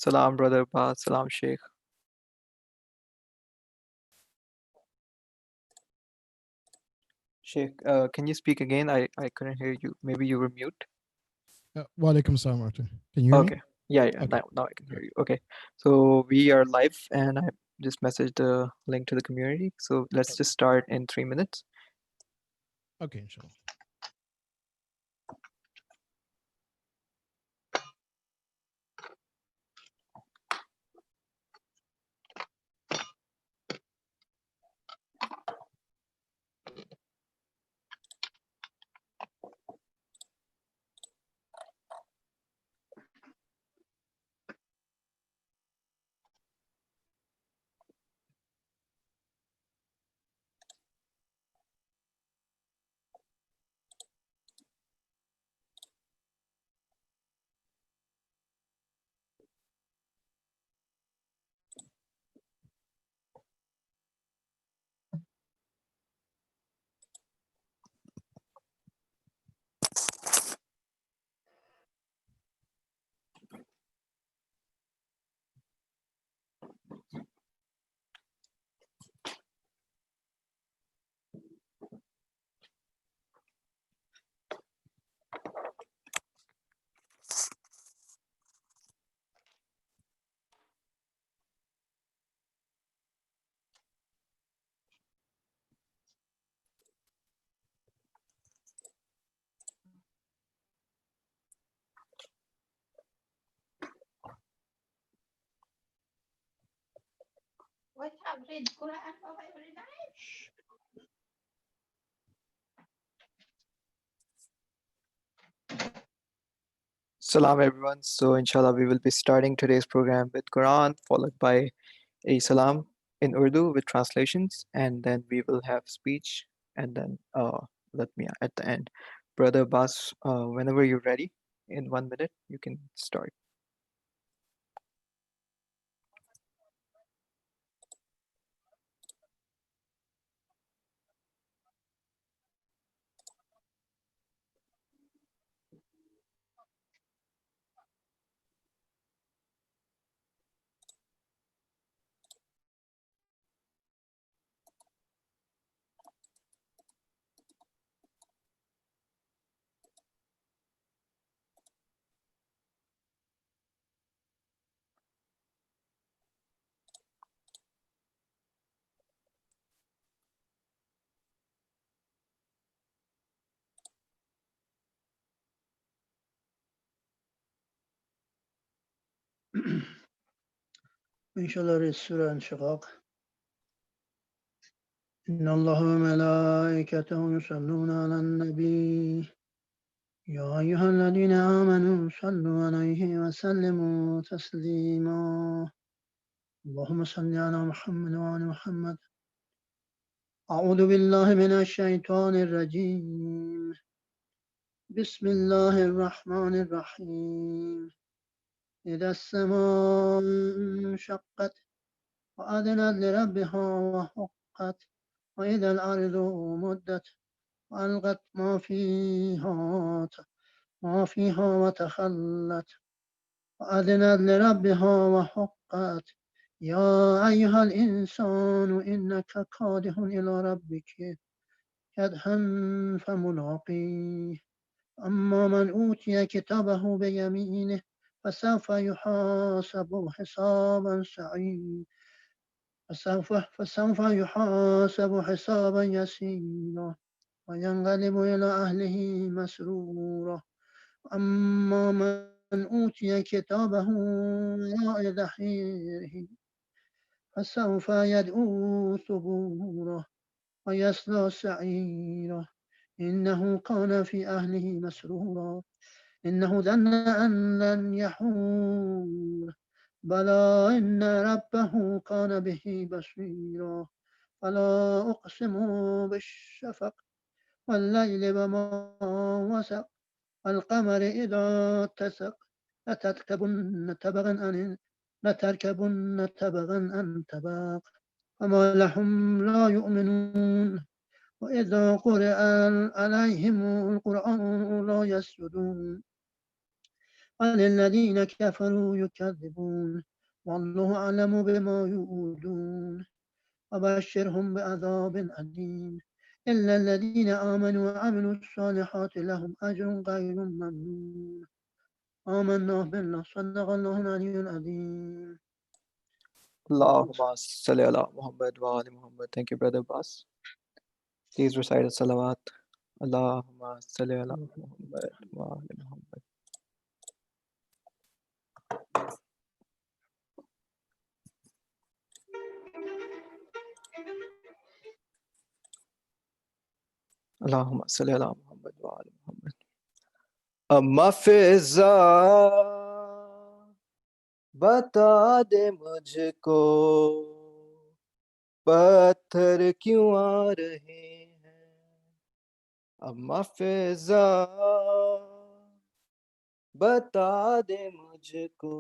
Salam, brother Abbas. Salam, Sheikh. Sheikh, can you speak again? I couldn't hear you. Maybe you were mute. Wa alaikum salam, Martin. Can you hear Okay. me? Yeah. Okay. Now I can hear you. Okay. So we are live, and I just messaged the link to the community. So let's just start in 3 minutes. Okay, inshallah. Salam, everyone. So inshallah, we will be starting today's program with Quran, followed by a salam in Urdu with translations, and then we will have speech, and then let me at the end. Brother Abbas, whenever you're ready, in 1 minute, you can start. Inshallah, Surah Al-Shiqaq. إن الله وملائكته يصلون على النبي يا أيها الذين آمنوا صلوا عليه وسلموا تسليما اللهم صل على محمد وعلى محمد أعوذ بالله من الشيطان الرجيم بسم الله الرحمن الرحيم إذا السماء انشقت وأذنت لربها وحقت وإذا الأرض مدت وألقت ما فيها وتخلت وأذنت لربها وحقت يا أيها الإنسان إنك كادح إلى ربك كدحا فملاقيه أما من أوتي كتابه بيمينه فسوف يحاسب حسابا سعيدا فسوف يحاسب حسابا يسيرا وينقلب إلى أهله مسرورا أما من أوتي كتابه وراء ظهره فسوف يدعو ثبورا ويصلى سعيرا إنه كان في أهله مسرورا إنه ظن أن لن يحور بلى إن ربه كان به بصيرا فلا أقسم بالشفق والليل وما وسق والقمر إذا اتسق لتركبن طبقا عن طبق فما لهم لا يؤمنون وإذا قرئ عليهم القرآن لا يسجدون بل الذين كفروا يكذبون والله أعلم بما يؤودون وبشرهم بعذاب أليم إلا الذين آمنوا وعملوا الصالحات لهم أجر غير ممنون آمنا بالله صدق الله العلي العظيم. Allahumma salli ala Muhammad wa ali Muhammad. Thank you, Brother Abbas. Please recite a salawat. Allahumma salli ala Muhammad wa ali Muhammad. Allahumma salli ala Muhammad wa ali Muhammad. अम्मा फिजा बता दे मुझको पत्थर क्यों आ रहे हैं। अम्मा फिजा बता दे मुझको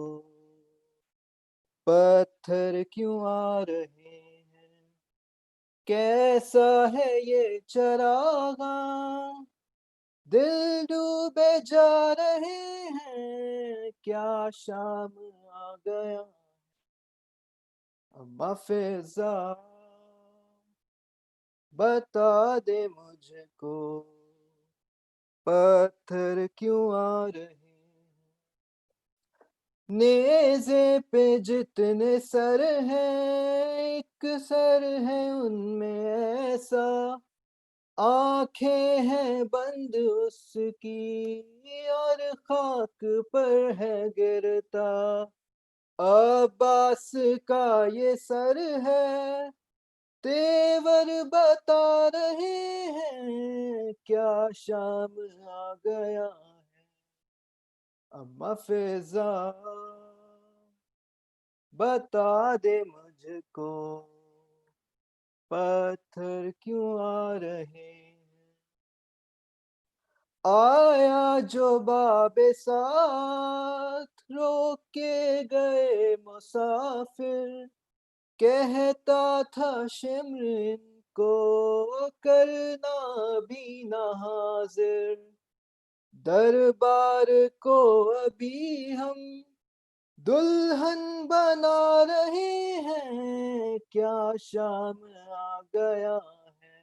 पत्थर क्यों आ रहे हैं। कैसा है ये चरागा दिल डूबे जा रहे हैं। क्या शाम आ गया। अम्मा फिजा बता दे मुझको पत्थर क्यों आ रहे हैं। नेज़े पे जितने सर हैं एक सर है उनमें ऐसा। आंखें हैं बंद उसकी और खाक पर है गिरता। अब्बास का ये सर है तेवर बता रहे हैं। क्या शाम आ गया है। अम्मा फिजा बता दे मुझको पत्थर क्यों आ रहे हैं। आया जो बाबे साथ रोक के गए मुसाफिर। कहता था शिम्र इनको करना भी ना हाजिर। दरबार को अभी हम दुल्हन बना रहे हैं। क्या शाम आ गया है।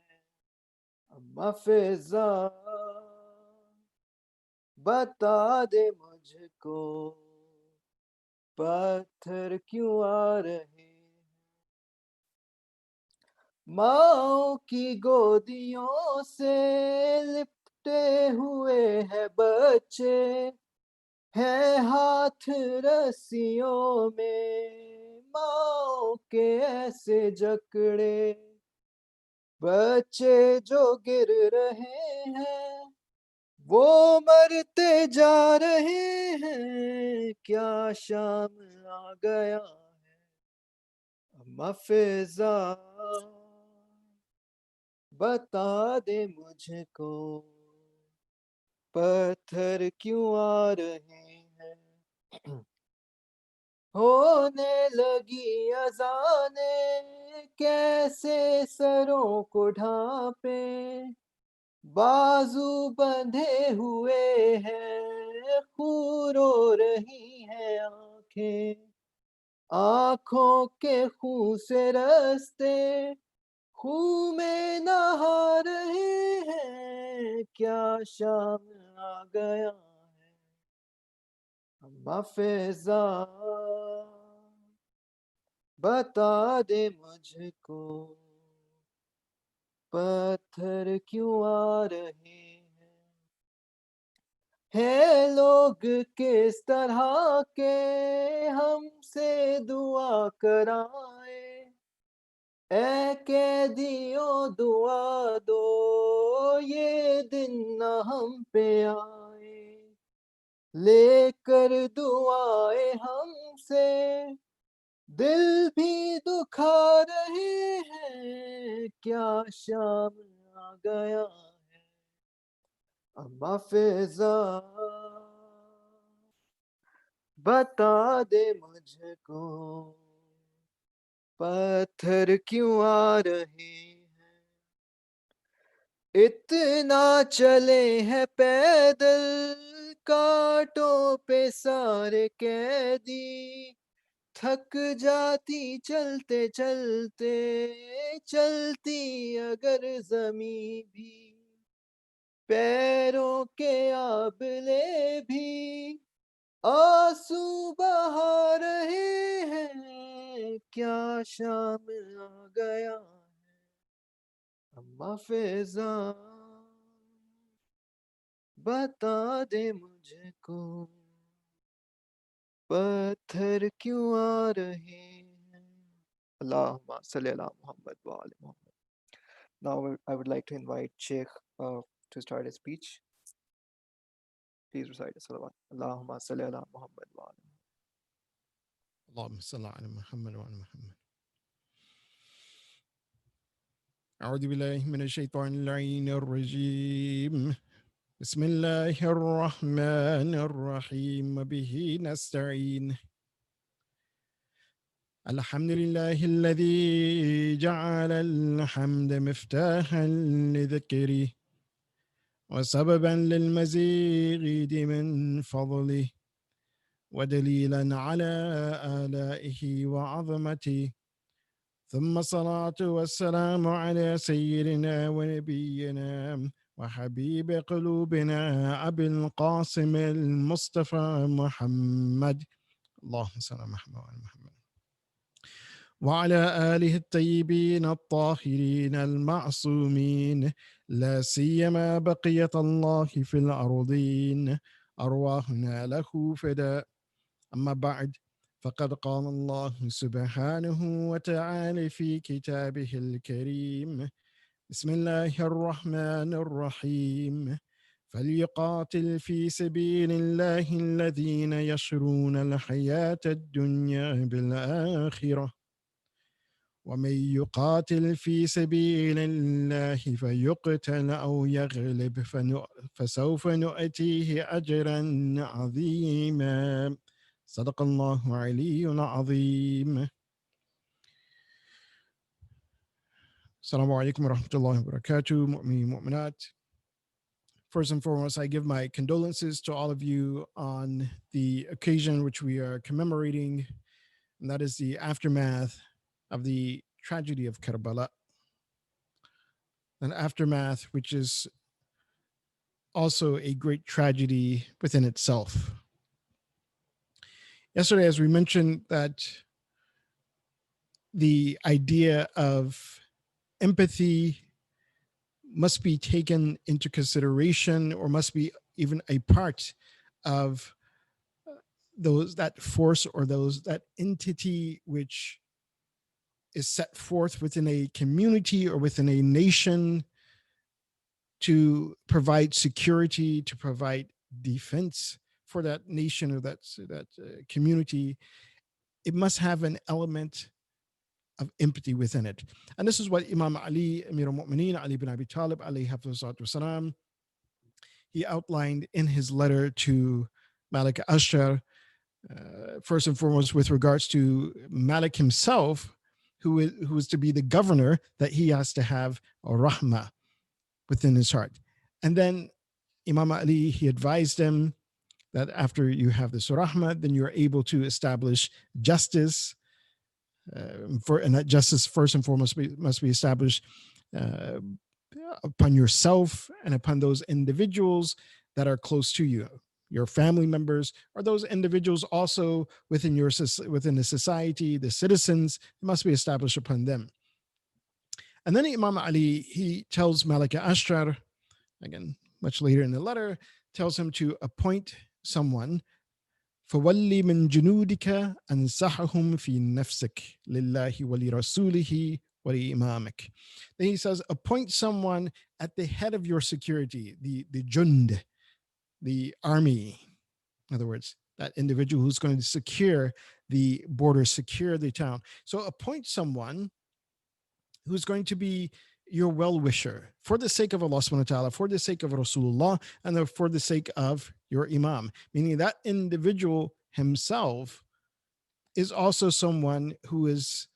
अम्मा फिजा बता दे मुझको पत्थर क्यों आ रहे हैं। माँ की गोदियों से लिपटे हुए हैं बच्चे। है हाथ रस्सियों में माँ के ऐसे जकड़े। बच्चे जो गिर रहे हैं वो मरते जा रहे हैं। क्या शाम आ गया है। अम्मा फिजा बता दे मुझको पत्थर क्यों आ रहे हैं। होने लगी अजाने कैसे सरों को ढांपे। बाजू बंधे हुए हैं खून रो रही हैं आंखें। आंखों के खून से रस्ते खून में नहा रहे हैं। क्या शाम आ गया है। अम्मा फिजा बता दे मुझको पत्थर क्यों आ रहे हैं। है लोग किस तरह के हमसे दुआ कराए। ऐ कैदियों दुआ दो ये दिन न हम पे आए। लेकर दुआएं हमसे दिल भी दुखा रहे हैं। क्या शाम आ गया है। अम्मा फिजा बता दे मुझको पत्थर क्यों आ रहे हैं। इतना चले हैं पैदल कांटों पे सारे कैदी थक जाती चलते चलते चलती अगर जमी भी पैरों के आबले भी आंसू बहा रहे हैं क्या शाम आ गया है अम्मा फिजा बता दे मुझको पत्थर क्यों आ रहे हैं अल्लाहुम्मा सल्ली अला मुहम्मद व आले Muhammad. Now I would like to invite Sheikh to start his speech. Please recite the salawat. Allahumma salli ala Muhammad wa ala Muhammad. اللهم صل على محمد وعلى محمد. أعوذ بالله من الشيطان اللعين الرجيم. بسم الله الرحمن الرحيم به نستعين. الحمد لله الذي جعل الحمد مفتاحا لذكره وسببا للمزيد من فضله ودليلا على آلائه وعظمته ثم الصلاة والسلام على سيدنا ونبينا وحبيب قلوبنا أبي القاسم المصطفى محمد اللهم صل على محمد وعلى آله الطيبين الطاهرين المعصومين لا سيما بقية الله في الأرضين أرواحنا له فداء أما بعد فقد قال الله سبحانه وتعالى في كتابه الكريم بسم الله الرحمن الرحيم فليقاتل في سبيل الله الذين يشرون الحياة الدنيا بالآخرة ومن يقاتل في سبيل الله فيقتل أو يغلب فسوف نؤتيه أجرا عظيما صدق الله علي العظيم. Assalamu alaikum wa rahmatullahi wa barakatuh, mu'minin mu'minat. First and foremost, I give my condolences to all of you on the occasion which we are commemorating, and that is the aftermath of the tragedy of Karbala, an aftermath which is also a great tragedy within itself. Yesterday, as we mentioned, that the idea of empathy must be taken into consideration, or must be even a part of that force, or that entity which is set forth within a community or within a nation to provide security, to provide defense for that nation or that community. It must have an element of empathy within it. And this is what Imam Ali, Amir al-Mu'mineen, Ali bin Abi Talib, alayhi wasalam, he outlined in his letter to Malik Ashtar, first and foremost with regards to Malik himself, who is to be the governor, that he has to have a rahmah within his heart. And then Imam Ali, he advised him that after you have this rahmah, then you're able to establish justice, and that justice first and foremost must be established upon yourself and upon those individuals that are close to you, your family members, or those individuals also within the society, the citizens. It must be established upon them. And then Imam Ali, he tells Malik Ashtar, again much later in the letter, tells him to appoint someone. فَوَلِّ مِنْ جُنُودِكَ أَنْسَحَهُمْ فِي نَفْسِكَ لِلَّهِ وَلِرَسُولِهِ وَلِإِمَامِكَ. Then he says, appoint someone at the head of your security, the jund, the army. In other words, that individual who's going to secure the border, secure the town. So appoint someone who's going to be your well-wisher for the sake of Allah subhanahu wa ta'ala, for the sake of Rasulullah, and for the sake of your imam. Meaning that individual himself is also someone who is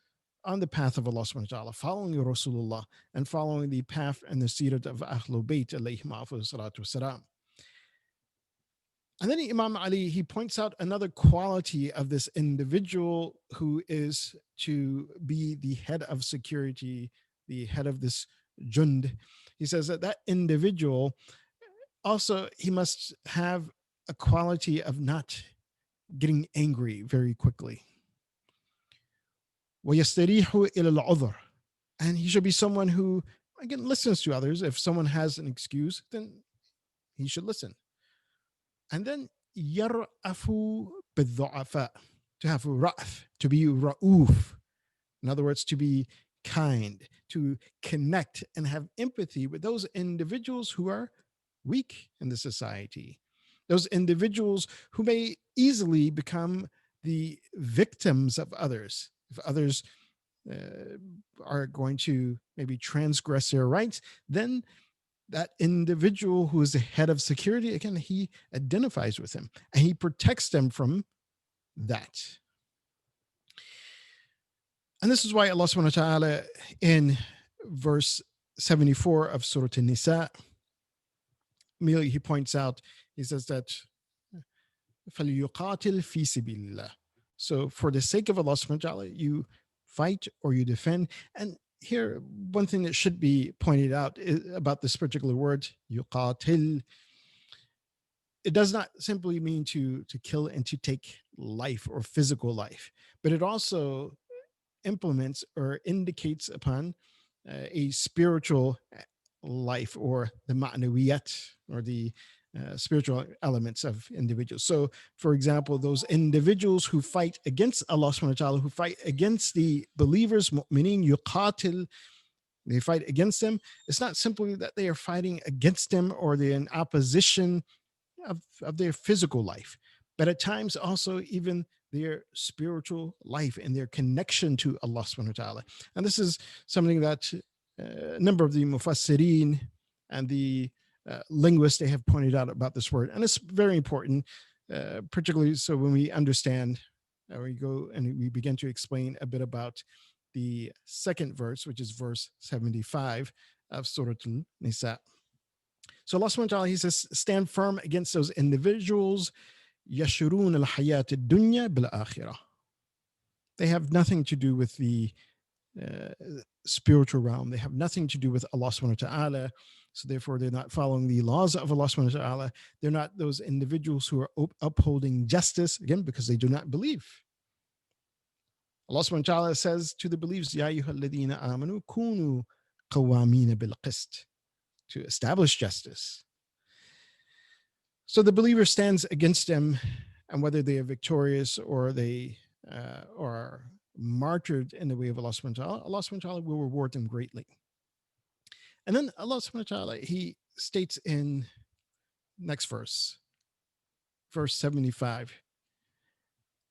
on the path of Allah subhanahu wa ta'ala, following Rasulullah and following the path and the seerat of Ahlul Bayt alayhim afdalus salatu wassalam. And then Imam Ali, he points out another quality of this individual who is to be the head of security, the head of this jund. He says that that individual also, he must have a quality of not getting angry very quickly. وَيَسْتَرِيحُ إِلَى الْعُذْرِ. And he should be someone who, again, listens to others. If someone has an excuse, then he should listen. And then يَرْأَفُ بِالضُّعَفَاء, to have ra'f, to be ra'uf. In other words, to be kind, to connect and have empathy with those individuals who are weak in the society, those individuals who may easily become the victims of others. If others are going to maybe transgress their rights, then that individual who is the head of security, again, he identifies with him and he protects them from that. And this is why Allah subhanahu wa ta'ala in verse 74 of Surah An-Nisa, immediately he points out, he says that فَلْيُقَاتِلْ فِي سَبِيلِ اللَّهِ. So for the sake of Allah subhanahu wa ta'ala, you fight or you defend. And here, one thing that should be pointed out about this particular word, yuqatil, it does not simply mean to kill and to take life or physical life, but it also implements or indicates upon a spiritual life, or the ma'nawiyat, or the spiritual elements of individuals. So, for example, those individuals who fight against Allah subhanahu wa ta'ala, who fight against the believers, mu'mineen, yuqatil, they fight against them. It's not simply that they are fighting against them or they're in opposition of their physical life, but at times also even their spiritual life and their connection to Allah subhanahu wa ta'ala. And this is something that a number of the mufassirin and the linguists, they have pointed out about this word. And it's very important, particularly so when we understand, we go and we begin to explain a bit about the second verse, which is verse 75 of Surah An-Nisa. So Allah subhanahu wa ta'ala, he says, stand firm against those individuals, يَشْرُونَ الْحَيَاةِ الدُّنْيَا بِالْآخِرَةِ. They have nothing to do with the spiritual realm. They have nothing to do with Allah subhanahu wa ta'ala. So therefore, they're not following the laws of Allah subhanahu wa ta'ala. They're not those individuals who are upholding justice, again, because they do not believe. Allah subhanahu wa ta'ala says to the believers, يَا أَيُّهَا الَّذِينَ آمَنُوا كُونُوا قَوَامِينَ بِالْقِسْطِ, to establish justice. So the believer stands against them, and whether they are victorious or they are martyred in the way of Allah subhanahu wa ta'ala, Allah subhanahu wa ta'ala will reward them greatly. And then Allah subhanahu wa ta'ala, he states in next verse, verse 75,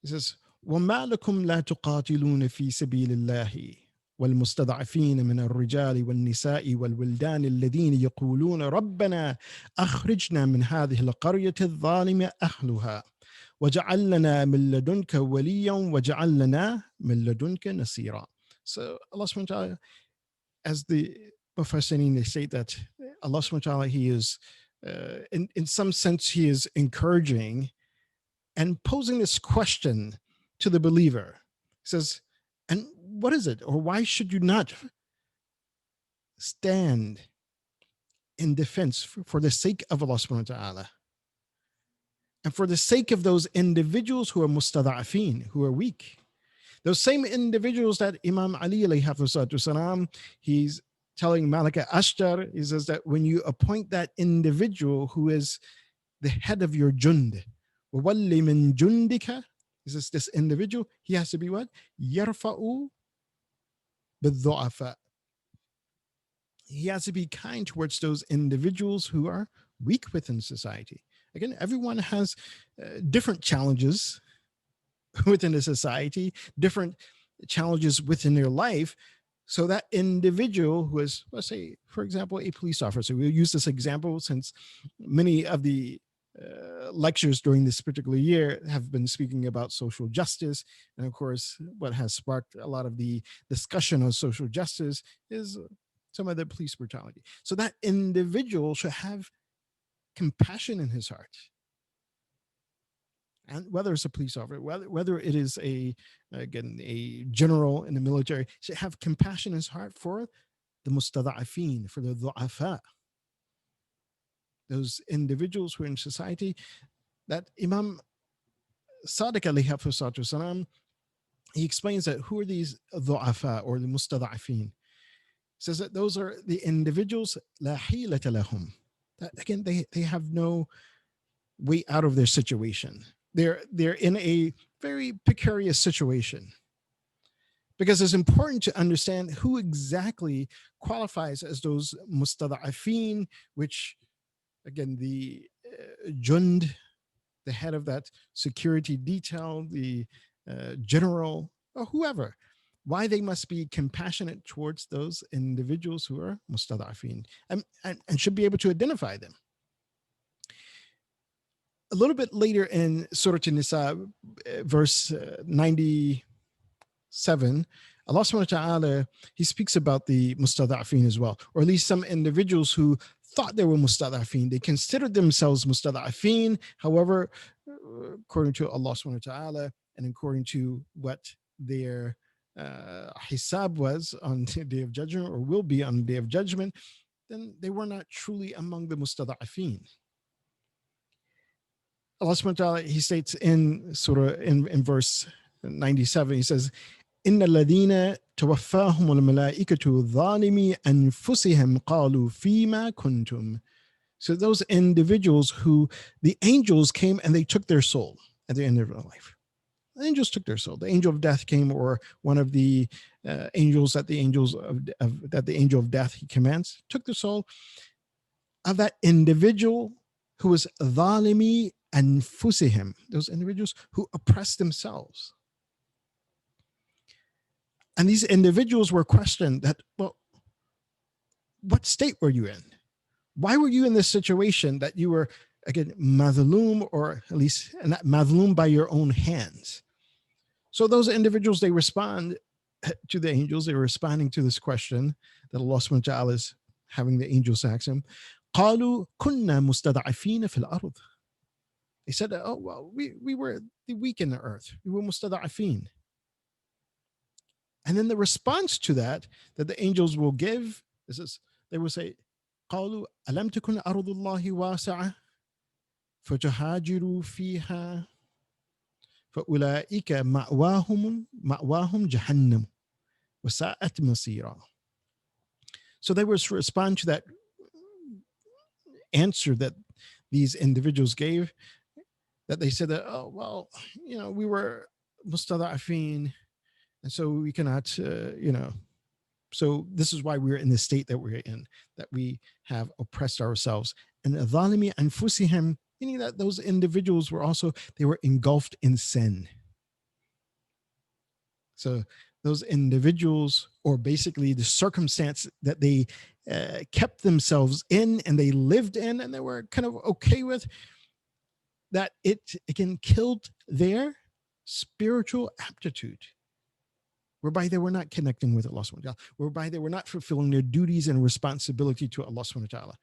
he says, وَمَا لَكُمْ لَا تُقَاتِلُونَ فِي سَبِيلِ اللَّهِ والمستضعفين من الرجال والنساء والولدان الذين يقولون ربنا أخرجنا من هذه القرية الظالم أهلها وجعل لنا من لدنك وليا وجعل لنا من لدنك نصيرا. So Allah subhanahu wa ta'ala, as the Mufassirin, they say that Allah subhanahu wa ta'ala, he is in some sense he is encouraging and posing this question to the believer. He says, and what is it, or why should you not stand in defense for the sake of Allah subhanahu wa ta'ala, and for the sake of those individuals who are mustada'afin, who are weak, those same individuals that Imam Ali alayhi salam, he's telling Malika Ashtar, he says that when you appoint that individual who is the head of your jund, وَوَلِّ مِن جُنْدِكَ, he says this individual, he has to be what? يَرْفَعُ بِالضُّعَفَاء. He has to be kind towards those individuals who are weak within society. Again, everyone has different challenges within the society, different challenges within their life. So that individual who is, let's say, for example, a police officer, we'll use this example since many of the lectures during this particular year have been speaking about social justice. And of course, what has sparked a lot of the discussion on social justice is some of the police brutality. So that individual should have compassion in his heart. and whether it's a police officer, whether it is a general in the military, should have compassion in his heart for the mustada'afin, for the du'afa, those individuals who are in society. That Imam Sadiq alayhi salam, he explains that who are these du'afa or the mustada'afin? Says that those are the individuals la hilata lahum. That again, they have no way out of their situation. They're in a very precarious situation, because it's important to understand who exactly qualifies as those mustada'afin, which again, the jund, the head of that security detail, the general, or whoever, why they must be compassionate towards those individuals who are mustada'afin, and should be able to identify them. A little bit later in Surah An-Nisa, verse 97, Allah subhanahu wa ta'ala, he speaks about the mustada'afin as well, or at least some individuals who thought they were mustada'afin. They considered themselves mustada'afin. However, according to Allah subhanahu wa ta'ala, and according to what their hisab was on the Day of Judgment, or will be on the Day of Judgment, then they were not truly among the mustada'afin. Allah subhanahu wa ta'ala, he states in Surah, in verse 97, he says, إِنَّ الَّذِينَ تَوَفَّاهُمُ الْمَلَائِكَةُ ظَالِمِي أَنفُسِهِمْ قَالُوا فِيمَا كُنْتُمْ. So those individuals who the angels came and they took their soul at the end of their life. The angels took their soul. The angel of death came, or one of the angels that the angel of death he commands, took the soul of that individual who was ظالمي أنفسهم, those individuals who oppressed themselves. And these individuals were questioned that, well, what state were you in? Why were you in this situation that you were, again, madhloom, or at least not madhloom by your own hands? So those individuals, they respond to the angels. They were responding to this question that Allah subhanahu wa ta'ala is having the angels ask him. قالوا كنا مستضعفين في الأرض. They said, oh, well, we were the weak in the earth. We were mustada'afin. And then the response to that the angels will give is, they will say, قالوا ألم تكن أرض الله واسعة فتهاجروا فيها فأولئك مأواهم جهنم وساءت مصيرا. So they will respond to that answer that these individuals gave, that they said that, oh, well, we were mustada'afin, and so we cannot, so this is why we're in the state that we're in, that we have oppressed ourselves. And ظالمي أنفسهم, meaning that those individuals were also, they were engulfed in sin. So those individuals, or basically the circumstance that they kept themselves in and they lived in and they were kind of okay with, that it again killed their spiritual aptitude, whereby they were not connecting with Allah subhanahu wa ta'ala, whereby they were not fulfilling their duties and responsibility to Allah subhanahu wa ta'ala.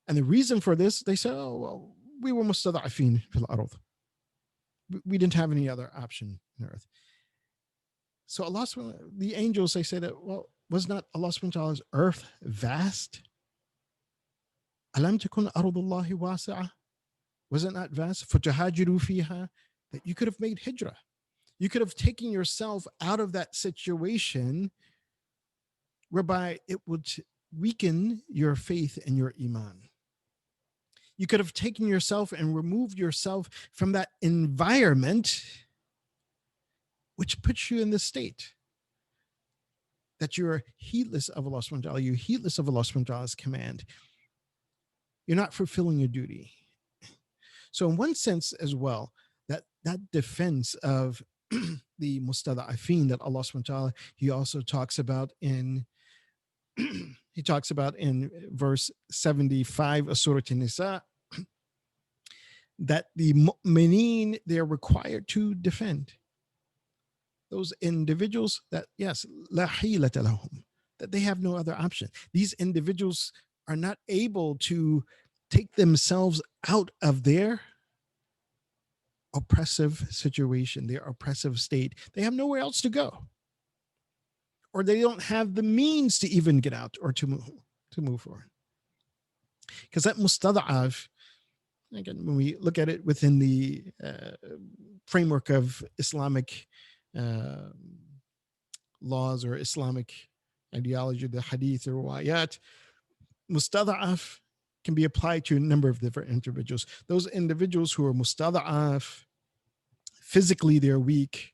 And the reason for this, they said, oh, well, we were mustada'afin fil ard. We didn't have any other option on earth. So Allah, the angels, they say that, well, was not Allah subhanahu wa ta'ala's earth vast? Alam takun ardullahi wasi'ah? Was it not vast? فَتَهَاجِرُوا فِيهَا, that you could have made hijrah. You could have taken yourself out of that situation whereby it would weaken your faith and your iman. You could have taken yourself and removed yourself from that environment which puts you in this state that you're heedless of Allah subhanahu wa ta'ala, you're heedless of Allah subhanahu wa ta'ala's command. You're not fulfilling your duty. So in one sense as well, that defense of the mustada'afin that Allah subhanahu wa ta'ala, he also talks about in verse 75 of Surah An-Nisa, that the mu'mineen, they're required to defend those individuals that, yes, la hilata lahum, that they have no other option. These individuals are not able to take themselves out of their oppressive situation, their oppressive state, they have nowhere else to go, or they don't have the means to even get out or to move forward. Because that mustada'af, again, when we look at it within the framework of Islamic uh, laws or Islamic ideology, the hadith or wayat, mustada'af can be applied to a number of different individuals. Those individuals who are mustada'af, physically they're weak,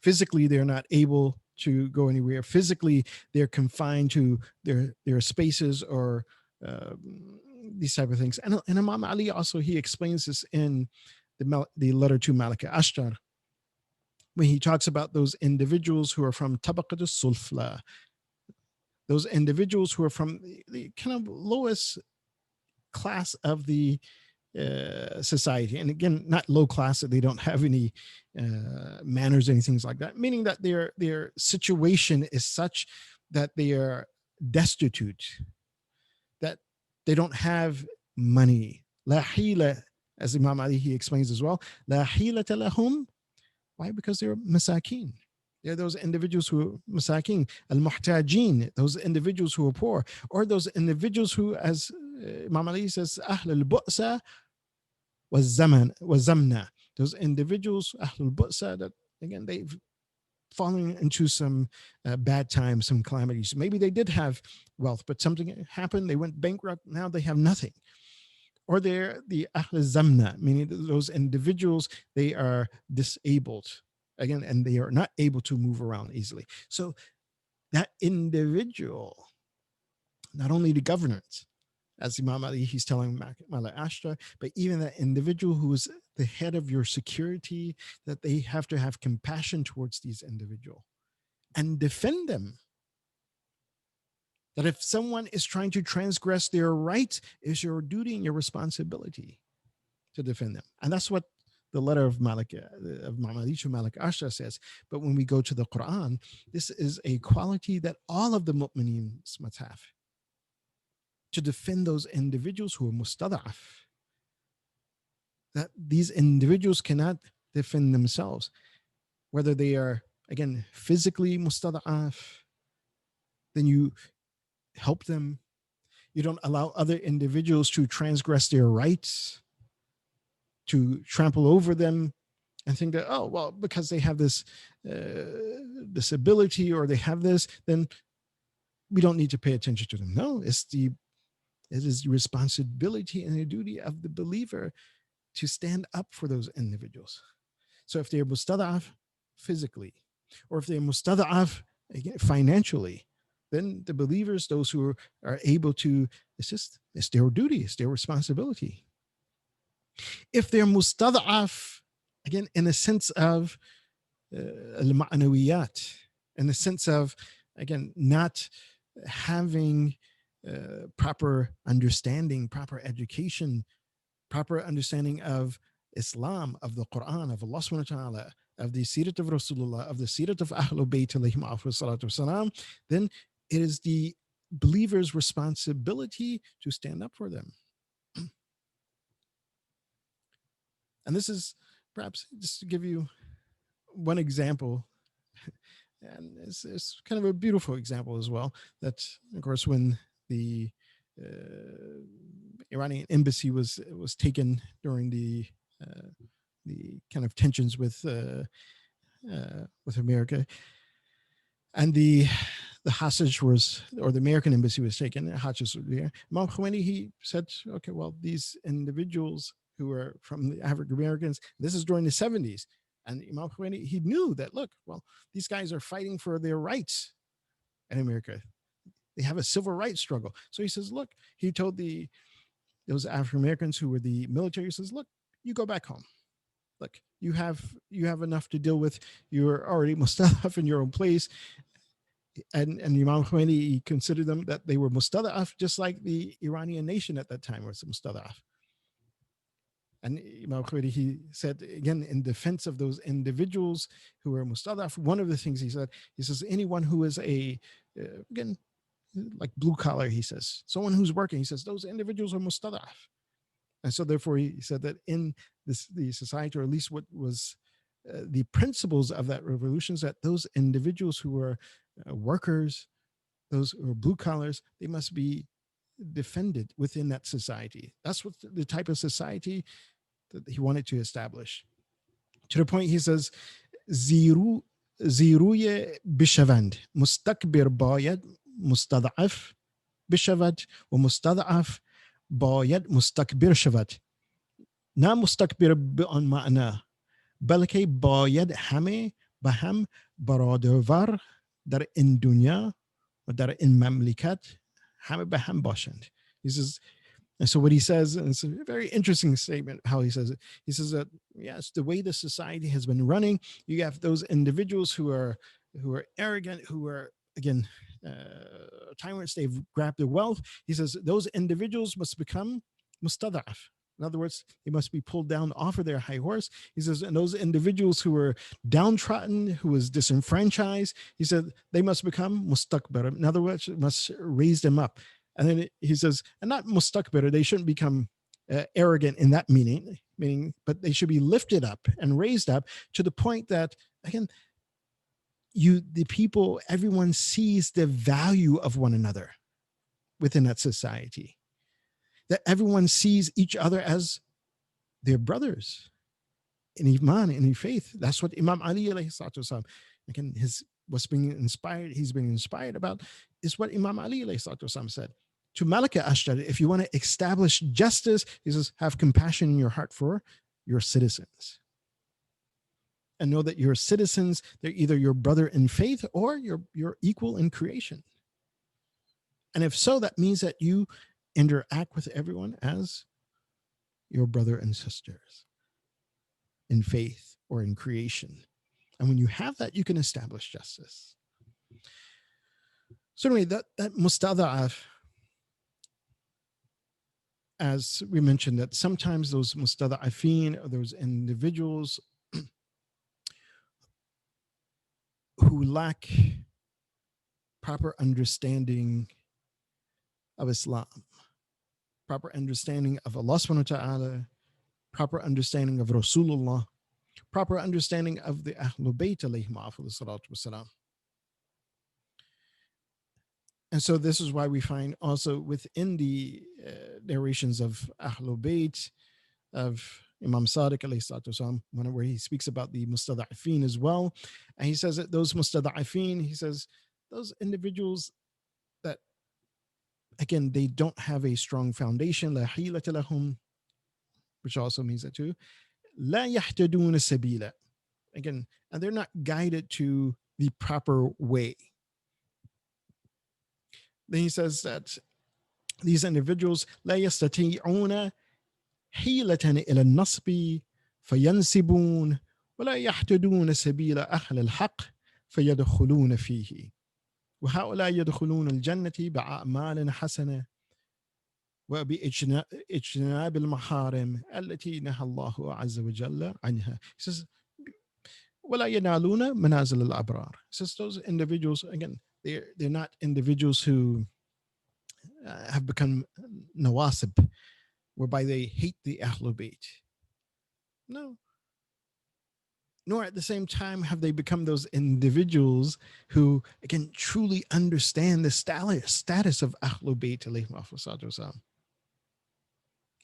physically they're not able to go anywhere, physically they're confined to their spaces or these type of things. And Imam Ali also, he explains this in the letter to Malik Ashtar, when he talks about those individuals who are from tabaqat al-sulfla, those individuals who are from the kind of lowest class of the society. And again, not low class, that they don't have any manners or anything like that, meaning that their situation is such that they are destitute, that they don't have money. La hila, as Imam Ali, he explains as well, la hilata lahum. Why? Because they're masakin. They're those individuals who are masakin, al-muhtajin, those individuals who are poor, or those individuals who, as Imam Ali says, ahl al-bu'sa was-zamna, those individuals, ahl al-bu'sa, that again, they've fallen into some bad times, some calamities. Maybe they did have wealth, but something happened, they went bankrupt, now they have nothing. Or they're the ahl zamna, meaning those individuals, they are disabled, again, and they are not able to move around easily. So that individual, not only the governance, as Imam Ali, he's telling Mala Ashtar, but even that individual who is the head of your security, that they have to have compassion towards these individuals and defend them. That if someone is trying to transgress their rights, it's your duty and your responsibility to defend them. And that's what the letter of Malik, of Malik Ashtar says. But when we go to the Quran, this is a quality that all of the mu'mineen must have, to defend those individuals who are mustada'af. That these individuals cannot defend themselves, whether they are, again, physically mustada'af, then you help them. You don't allow other individuals to transgress their rights, to trample over them and think that, oh, well, because they have this disability or they have this, then we don't need to pay attention to them. No, it is the responsibility and the duty of the believer to stand up for those individuals. So if they're mustada'af physically, or if they're mustada'af financially, then the believers, those who are able to assist, it's their duty, it's their responsibility. If they're mustada'af, again, in the sense of al-ma'nawiyat, in the sense of, again, not having proper understanding, proper education, proper understanding of Islam, of the Quran, of Allah subhanahu wa ta'ala, of the Sirat of Rasulullah, of the Sirat of Ahlul Bayt alayhim salatu wasalam, then it is the believer's responsibility to stand up for them. And this is perhaps just to give you one example, and it's kind of a beautiful example as well, that, of course, when the Iranian embassy was taken during the kind of tensions with America, and the hostage was, or the American embassy was taken, the hostage was there. Imam Khomeini, he said, okay, well, these individuals who are from the African Americans, this is during the 70s, and Imam Khomeini, he knew that, look, well, these guys are fighting for their rights in America. They have a civil rights struggle. So he says, look, he told those African Americans who were the military, he says, look, you go back home. Look, you have enough to deal with. You're already mustada'af in your own place. And Imam Khomeini, he considered them that they were mustada'af, just like the Iranian nation at that time was mustada'af. And Imam Khomeini, he said, again, in defense of those individuals who were mustada'af, one of the things he says, anyone who is again, like blue collar, he says, someone who's working, he says, those individuals are mustada'af. And so therefore he said that in the society, or at least what was the principles of that revolution, is that those individuals who were workers, those who are blue collars, they must be defended within that society. That's what the type of society that he wanted to establish. To the point he says, زیرو زیروی بشوند مستكبر باید مستضعف بشود و مستضعف باید مستكبر شود. نه مستكبر به آن معنا بلکه باید همه به هم برادر در این دنیا و در این مملکت همه به هم باشند. He says, and so what he says, and it's a very interesting statement how he says it. He says that yes, the way the society has been running, you have those individuals who are arrogant, who are again tyrants. They've grabbed the wealth. He says those individuals must become mustadaf. In other words, they must be pulled down off of their high horse. He says, and those individuals who were downtrodden, who was disenfranchised, he said they must become mustakbar. In other words, must raise them up. And then he says, and not mustakbir, they shouldn't become arrogant in that meaning, but they should be lifted up and raised up to the point that, again, the people, everyone sees the value of one another within that society, that everyone sees each other as their brothers in Iman, in faith. That's what Imam Ali alayhi salatu wasalam, again, he's being inspired about is what Imam Ali alayhi salatu wasalam said to Malika Ashdari. If you want to establish justice, he says, have compassion in your heart for your citizens. And know that your citizens, they're either your brother in faith or your equal in creation. And if so, that means that you interact with everyone as your brother and sisters in faith or in creation. And when you have that, you can establish justice. So anyway, that mustada'af, as we mentioned, that sometimes those mustada'afin, or those individuals who lack proper understanding of Islam, proper understanding of Allah subhanahu wa ta'ala, proper understanding of Rasulullah, proper understanding of the Ahlul Bayt alayhim salatu wasalam. And so this is why we find also within the narrations of Ahlul Bayt, of Imam Sadiq alayhi salatu wasalam, where he speaks about the mustada'afin as well. And he says that those mustada'afin, he says, those individuals that, again, they don't have a strong foundation, la hilata lahum, which also means that too, la yahtaduna sabila. Again, and they're not guided to the proper way. Then he says that these individuals لا يستطيعون حيلة إلى النصب فينسبون ولا يحتدون سبيل أهل الحق فيدخلون فيه وهؤلاء يدخلون الجنة بأعمال حسنة وباجتناب المحارم التي نهى الله عز وجل عنها. He says, ولا ينالون منازل الأبرار. He says those individuals, again, they're not individuals who have become nawasib, whereby they hate the Ahlul Bayt. No. Nor at the same time have they become those individuals who, again, truly understand the status of Ahlul Bayt alayhim salatu wasalam.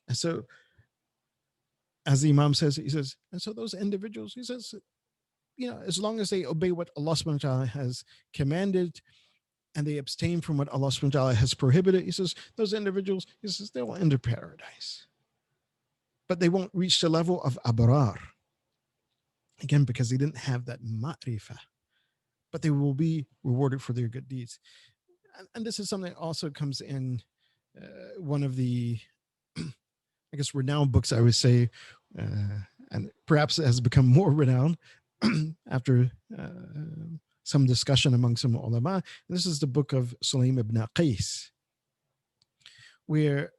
And so, as the Imam says, he says, and so those individuals, he says, as long as they obey what Allah subhanahu wa ta'ala has commanded and they abstain from what Allah subhanahu wa ta'ala has prohibited, he says, those individuals, he says, they will enter paradise. But they won't reach the level of abrar. Again, because they didn't have that ma'rifah. But they will be rewarded for their good deeds. And this is something that also comes in one of the, I guess, renowned books, I would say, and perhaps it has become more renowned after some discussion among some ulama. This is the book of Sulaim ibn Qais, where,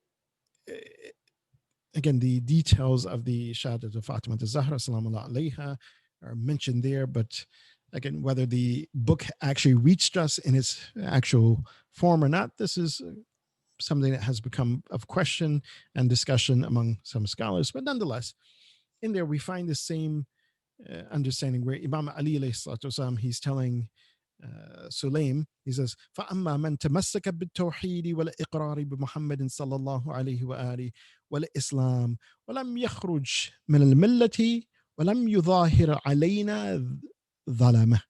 again, the details of the Shahadat of Fatima al-Zahra salamullah alayha are mentioned there, but again, whether the book actually reached us in its actual form or not, this is something that has become of question and discussion among some scholars. But nonetheless, in there we find the same understanding where Imam Ali alayhi salatu wasalam, he's telling Sulaim, he says, فَأَمَّا مَنْ تَمَسَّكَ بِالتَّوْحِيدِ وَالْإِقْرَارِ بِمُحَمَّدٍ صَلَّى اللَّهُ عَلَيْهِ وَآلِهِ وَالْإِسْلَامِ وَلَمْ يَخْرُجْ مِنَ الْمِلَّةِ وَلَمْ يُظَاهِرْ عَلَيْنَا ظَلَمَهُ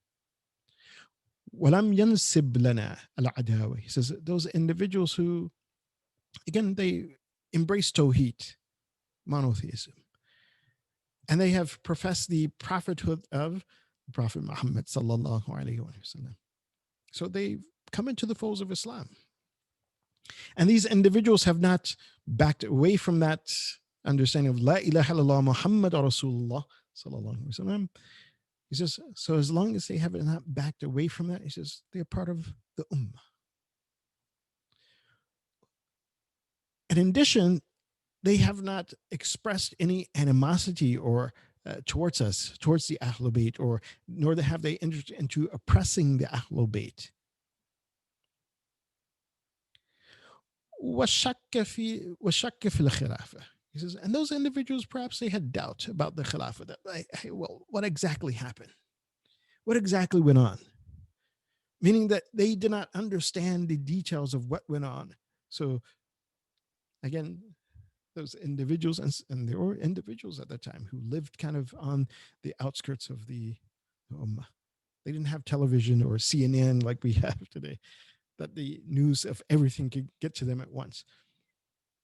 وَلَمْ يَنْسِبْ لَنَا الْعَدَاوَةِ. He says, those individuals who, again, they embrace Tawheed, monotheism, and they have professed the prophethood of the Prophet Muhammad sallallahu alaihi wasallam. So they come into the folds of Islam. And these individuals have not backed away from that understanding of La ilaha illallah Muhammad Rasulullah sallallahu alaihi wasallam. He says, so as long as they have not backed away from that, he says, they're part of the ummah. And in addition, they have not expressed any animosity or towards us, towards the Ahlul Bayt, or nor have they entered into oppressing the Ahlul Bayt. وَشَكَّ فِي الْخِلَافَةِ. He says, and those individuals, perhaps they had doubt about the Khilafah. That, hey, well, what exactly happened? What exactly went on? Meaning that they did not understand the details of what went on. So, again, those individuals, and there were individuals at that time who lived kind of on the outskirts of the Ummah. They didn't have television or CNN like we have today, that the news of everything could get to them at once.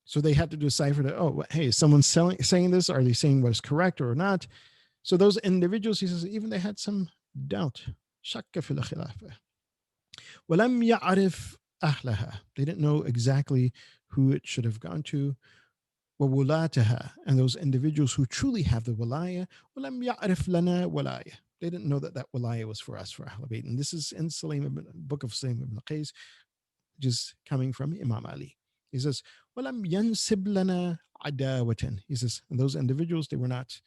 So they had to decipher that, oh, hey, is someone saying this? Are they saying what is correct or not? So those individuals, he says, even they had some doubt. شَكَّ فِي الْخِلَافَةِ وَلَمْ يَعْرِفْ أَهْلَهَا. They didn't know exactly who it should have gone to. وَوُلَاتَهَا. And those individuals who truly have the walaya. وَلَمْ يَعْرِفْ لَنَا وَلَايَ. They didn't know that that walaya was for us, for Ahlul Bayt. And this is in book of Sulaim ibn Qais, which is coming from Imam Ali. He says, وَلَمْ يَنْسِبْ لَنَا عَدَاوَةً. He says, and those individuals, they were not,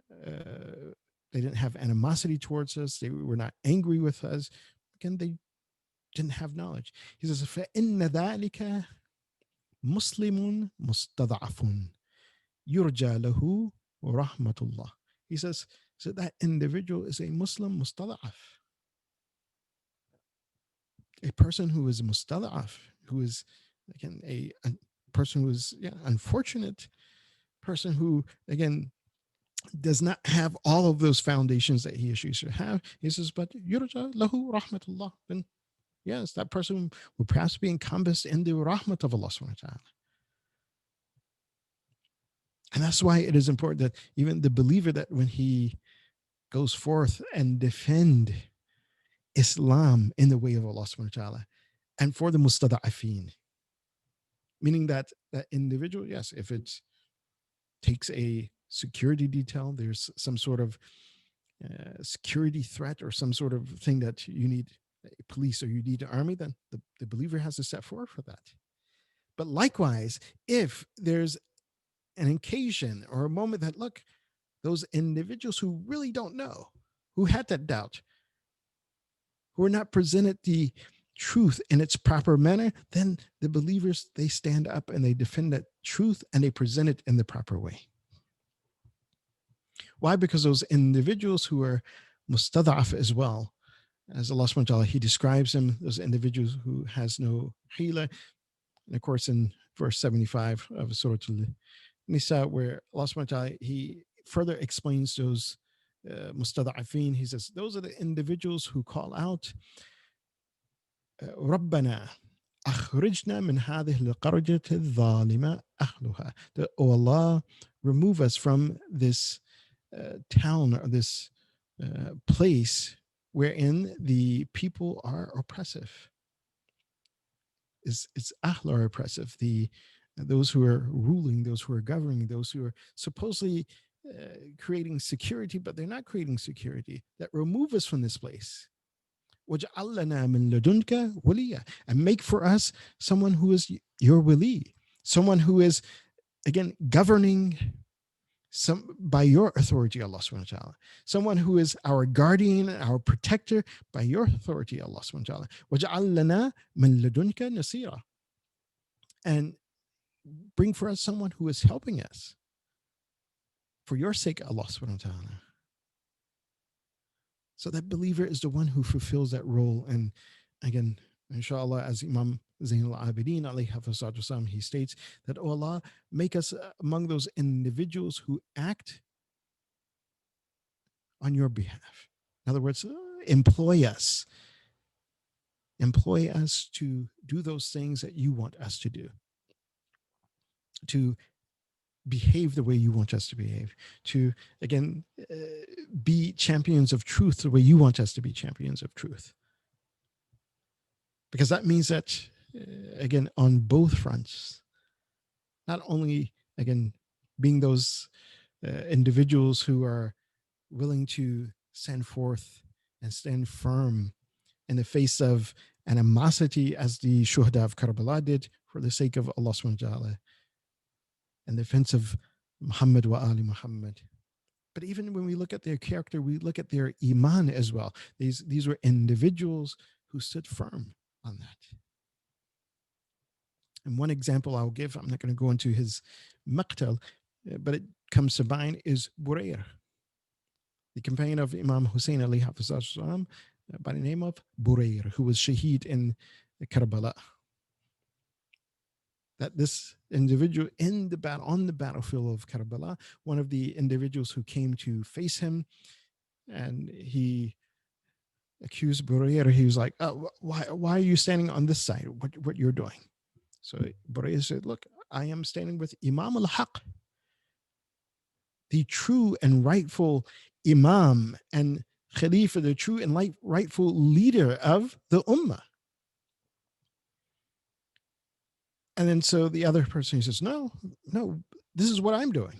they didn't have animosity towards us. They were not angry with us. Again, they didn't have knowledge. He says, فَإِنَّ ذَلِكَ مُسْلِمٌ مُسْتَضْعَفٌ يُرْجَى لَهُ وَرَحْمَةُ اللَّهِ. He says, so that individual is a Muslim mustada'af. A person who is mustada'af, who is, again, a person who is unfortunate, person who, again, does not have all of those foundations that he or she should have. He says, but yurja lahu rahmatullah. Then yes, that person will perhaps be encompassed in the rahmat of Allah subhanahu wa ta'ala. And that's why it is important that even the believer, that when he goes forth and defend Islam in the way of Allah subhanahu wa ta'ala, and for the mustada'afin, meaning that that individual, yes, if it takes a security detail, there's some sort of security threat or some sort of thing that you need police or you need an army, then the believer has to step forward for that. But likewise, if there's an occasion or a moment that, look, those individuals who really don't know, who had that doubt, who are not presented the truth in its proper manner, then the believers, they stand up and they defend that truth and they present it in the proper way. Why? Because those individuals who are mustada'af as well, as Allah subhanahu wa ta'ala, he describes them, those individuals who has no hila. And of course, in verse 75 of Surah Al-Nisa, where Allah subhanahu wa ta'ala, he further explains those mustada'afin. He says, those are the individuals who call out, رَبَّنَا أَخْرِجْنَا مِنْ هَذِهِ الْقَرْيَةِ الظَّالِمَ أَهْلُهَا. That, oh Allah, remove us from this town or this place wherein the people are oppressive. It's ahl are oppressive. Those who are ruling, those who are governing, those who are supposedly creating security, but they're not creating security. That remove us from this place. وَجْعَلْ لَنَا مِنْ لَدُنْكَ وَلِيًّا. And make for us someone who is your wali, someone who is, again, governing by your authority, Allah subhanahu wa ta'ala. Someone who is our guardian, our protector by your authority, Allah subhanahu wa ta'ala. وَجَعَلْ لَنَا مِنْ لَدُنْكَ نَصِيرًا. and bring for us someone who is helping us for your sake, Allah subhanahu wa ta'ala. So that believer is the one who fulfills that role. And again, inshallah, as Imam Zain al-Abidin alayhi hafizahullah, he states that, oh Allah, make us among those individuals who act on your behalf. In other words, employ us to do those things that you want us to do, to behave the way you want us to behave, to, again, be champions of truth the way you want us to be champions of truth. Because that means that, again, on both fronts, not only, again, being those individuals who are willing to stand forth and stand firm in the face of animosity, as the Shuhada of Karbala did, for the sake of Allah subhanahu wa ta'ala, in defense of Muhammad wa Ali Muhammad. But even when we look at their character, we look at their iman as well. These were individuals who stood firm on that. And one example I'll give, I'm not going to go into his maqtal, but it comes to mind, is Burayr, the companion of Imam Hussein alayhi hafizahullah, by the name of Burayr, who was shaheed in Karbala. That this individual on the battlefield of Karbala, one of the individuals who came to face him, and he accused Burayr. He was like, oh, why are you standing on this side? What you're doing? So Burayr said, look, I am standing with Imam al-Haq, the true and rightful Imam and Khalifa, the true and rightful leader of the Ummah. And then so the other person, he says, no, this is what I'm doing.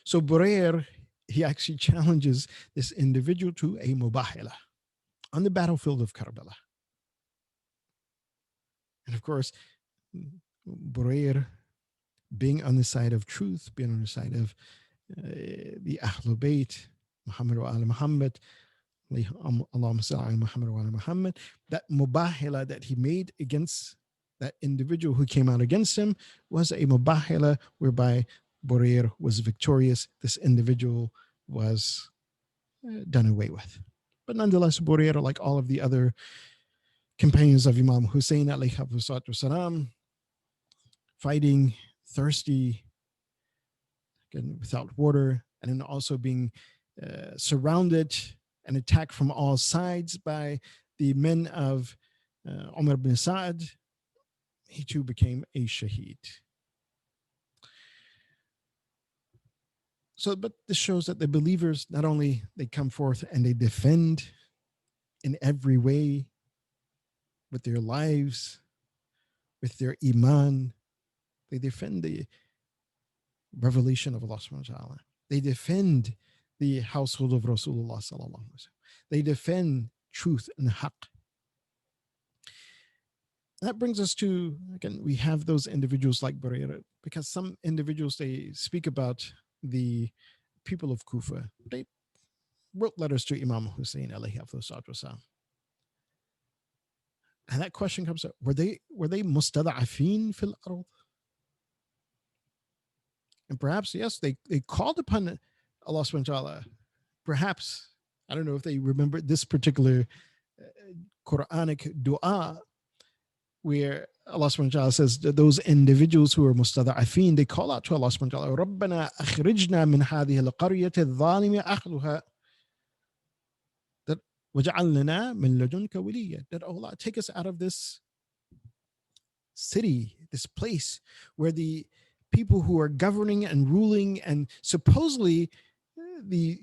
So Burayr, he actually challenges this individual to a mubahila on the battlefield of Karbala. And of course, Burayr, being on the side of truth, being on the side of the Ahlul Bayt, Muhammad wa Ali Muhammad, Allahumma salli ala Muhammad wa Ali Muhammad, that mubahila that he made against that individual who came out against him was a mubahila whereby Burayr was victorious. This individual was done away with. But nonetheless, Burayr, like all of the other companions of Imam Hussein alayhi wasalam, fighting, thirsty, again, without water, and then also being surrounded and attacked from all sides by the men of Umar bin Sa'ad, he too became a shaheed. So, but this shows that the believers, not only they come forth and they defend in every way with their lives, with their iman, they defend the revelation of Allah subhanahu wa ta'ala. They defend the household of Rasulullah sallallahu alaihi wasallam. They defend truth and haqq. That brings us to, again, we have those individuals like Burayra, because some individuals, they speak about the people of Kufa. They wrote letters to Imam Hussein alayhi wasallam. And that question comes up, were they mustada'afin fil ard? And perhaps, yes, they called upon Allah subhanahu wa ta'ala. Perhaps, I don't know if they remember this particular Quranic dua, where Allah subhanahu wa ta'ala says that those individuals who are mustada'afin, they call out to Allah subhanahu wa ta'ala, رَبَّنَا أَخْرِجْنَا مِنْ هَذِهِ الْقَرْيَةِ الظَّالِمِ أَهْلُهَا, that وَجَعَلْ لَنَا مِنْ لَدُنْكَ وَلِيًّا, that, oh Allah, take us out of this city, this place where the people who are governing and ruling and supposedly the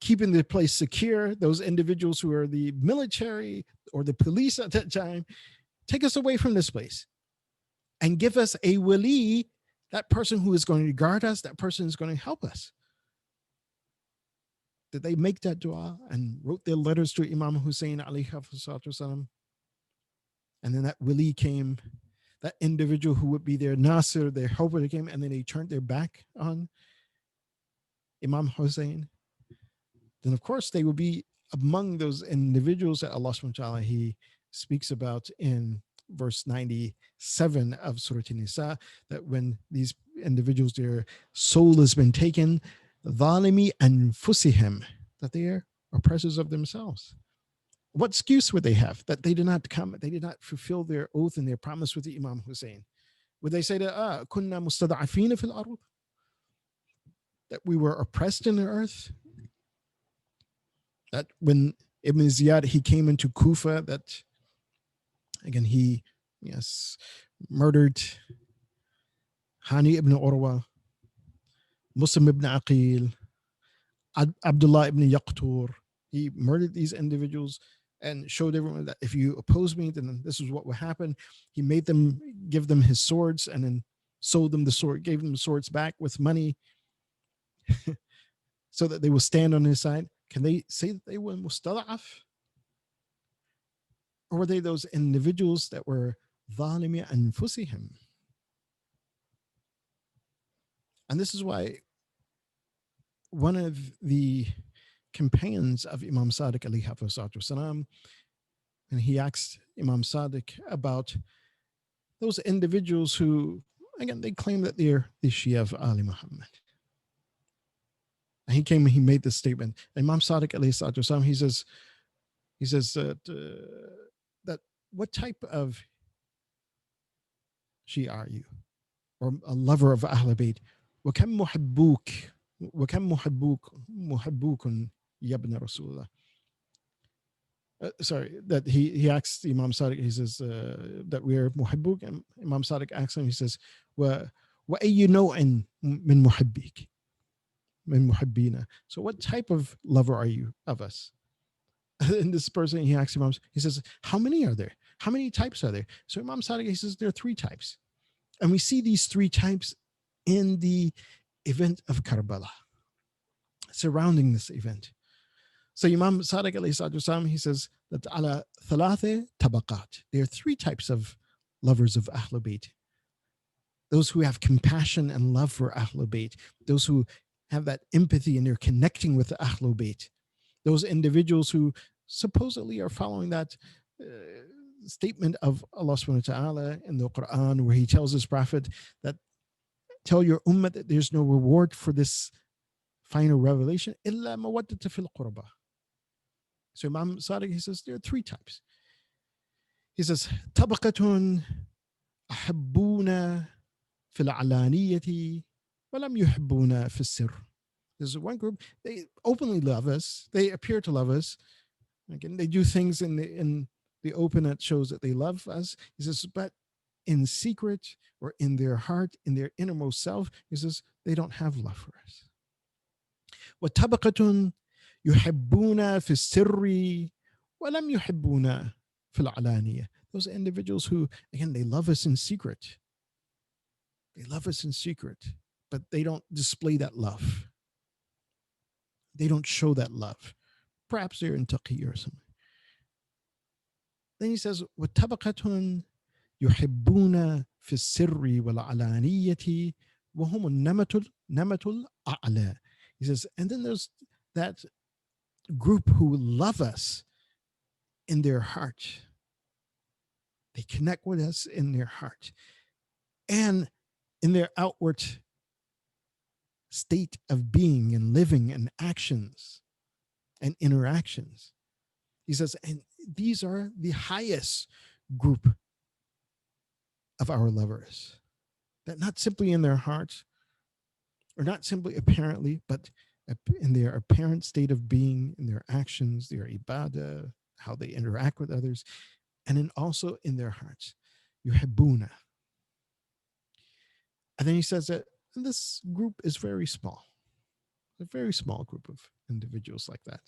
keeping the place secure, those individuals who are the military or the police at that time, take us away from this place and give us a wali, that person who is going to guard us, that person is going to help us. Did they make that dua and wrote their letters to Imam Hussein alayhi wasallam? And then that wali came, that individual who would be their Nasir, their helper, came, and then they turned their back on Imam Hussein. Then of course they will be among those individuals that Allah subhanahu wa ta'ala, he speaks about in verse 97 of Surah An-Nisa, that when these individuals, their soul has been taken, ظالمي أنفسهم, that they are oppressors of themselves. What excuse would they have that they did not come, they did not fulfill their oath and their promise with the Imam Hussein? Would they say that كنا مستضعفين في الأرض, that we were oppressed in the earth? That when Ibn Ziyad, he came into Kufa, that again he, yes, murdered Hani ibn Urwa, Muslim ibn Aqil, Abdullah ibn Yaqtur. He murdered these individuals and showed everyone that if you oppose me, then this is what will happen. He made them give them his swords and then sold them the sword, gave them the swords back with money so that they will stand on his side. Can they say that they were mustada'af? Or were they those individuals that were ظالمي أنفسهم? And this is why one of the companions of Imam Sadiq alayhi wasalam, and he asked Imam Sadiq about those individuals who, again, they claim that they're the Shia of Ali Muhammad. And he came and he made this statement. Imam Sadiq alayhi wasalam, he says that what type of Shia are you? Or a lover of Ahl Bayt? وكم محبوك وكم محبوك يا ابن رسول الله. Sorry, that he asked Imam Sadiq, he says that we are muhibbuk, and Imam Sadiq asks him, he says, وأي نوع من محبك من محبينا. So what type of lover are you of us? And this person, he asks Imam, he says, how many are there? How many types are there? So Imam Sadiq, he says, there are 3 types. And we see these 3 types in the event of Karbala, surrounding this event. So Imam Sadiq alayhi, he says that ala thalathe tabaqat. There are 3 types of lovers of Ahlul Bayt. Those who have compassion and love for Ahlul Bayt. Those who have that empathy and they're connecting with the Ahlul Bayt. Those individuals who supposedly are following that statement of Allah subhanahu wa ta'ala in the Quran, where he tells his prophet that tell your ummah that there's no reward for this final revelation illa mawaddata fil qurba. So Imam Sadiq, he says there are 3 types. He says tabaqatun ahabbuna fil alaniyati wa lam yuhibbuna fis sirr. There's one group, they openly love us, they appear to love us. Again, they do things in the open that shows that they love us. He says, but in secret or in their heart, in their innermost self, he says, they don't have love for us. وَتَبَقَةٌ يُحِبُّونَ فِي السِّرِّ وَلَمْ يُحِبُّونَ فِي الْعَلَانِيَةِ. Those individuals who, again, they love us in secret. They love us in secret, but they don't display that love. They don't show that love. Perhaps they're in taqi or something. Then he says, وَتَبَقَةٌ يحبون في السر والعلانية وهم النمة الأعلى. He says, and then there's that group who love us in their heart. They connect with us in their heart and in their outward state of being and living and actions and interactions. He says, and these are the highest group of our lovers, that not simply in their hearts or not simply apparently, but in their apparent state of being, in their actions, their ibadah, how they interact with others, and then also in their hearts. Yuhibbuna. And then he says that this group is very small, a very small group of individuals like that.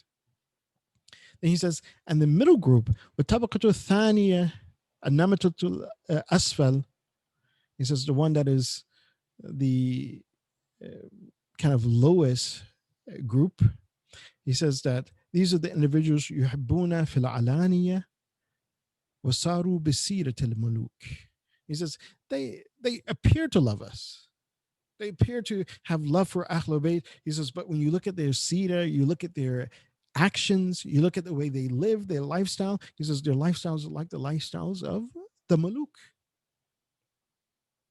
Then he says, and the middle group, وَتَبَقَةُ الثَّانِيَةِ النَّمَةُ الْأَسْفَلِ. He says the one that is the kind of lowest group. He says that these are the individuals يُحِبُّونَ فِي الْعَلَانِيَةِ وَصَارُوا بِسِيرَةِ الْمُلُوكِ. He says they appear to love us. They appear to have love for Ahlul Bayt. He says, but when you look at their seerah, you look at their actions, you look at the way they live, their lifestyle. He says their lifestyles are like the lifestyles of the Maluk,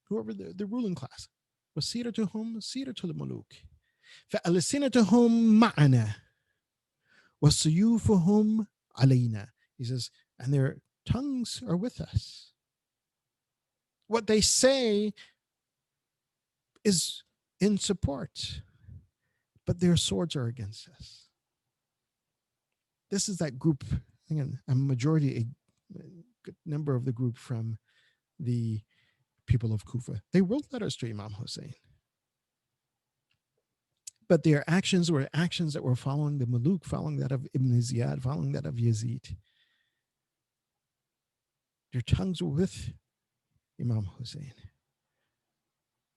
whoever the ruling class. وسيرتهم سيرة الملوك فألسنتهم معنا وسيوفهم علينا. He says, and their tongues are with us. What they say is in support, but their swords are against us. This is that group, again, a majority, a good number of the group from the people of Kufa. They wrote letters to Imam Hussein. But their actions were actions that were following the Muluk, following that of Ibn Ziyad, following that of Yazid. Their tongues were with Imam Hussein,